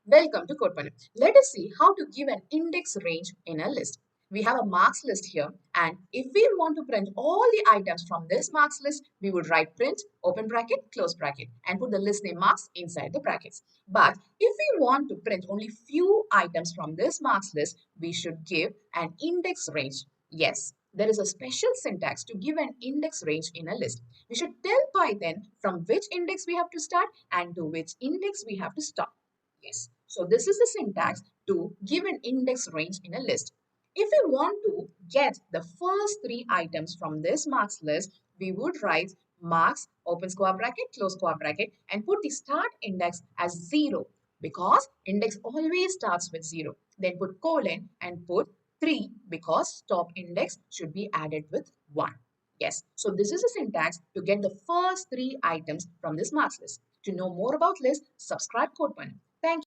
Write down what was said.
Welcome to codePannu. Let us see how to give an index range in a list. We have a marks list here, and if we want to print all the items from this marks list, we would write print, open bracket, close bracket, and put the list name marks inside the brackets. But if we want to print only few items from this marks list, we should give an index range. Yes, there is a special syntax to give an index range in a list. We should tell Python from which index we have to start and to which index we have to stop. Yes. So this is the syntax to give an index range in a list. If we want to get the first three items from this marks list, we would write marks, open square bracket, close square bracket, and put the start index as 0 because index always starts with 0. Then put colon and put 3 because stop index should be added with 1. Yes, so this is a syntax to get the first three items from this marks list. To know more about list, subscribe CodePannu. Thank you.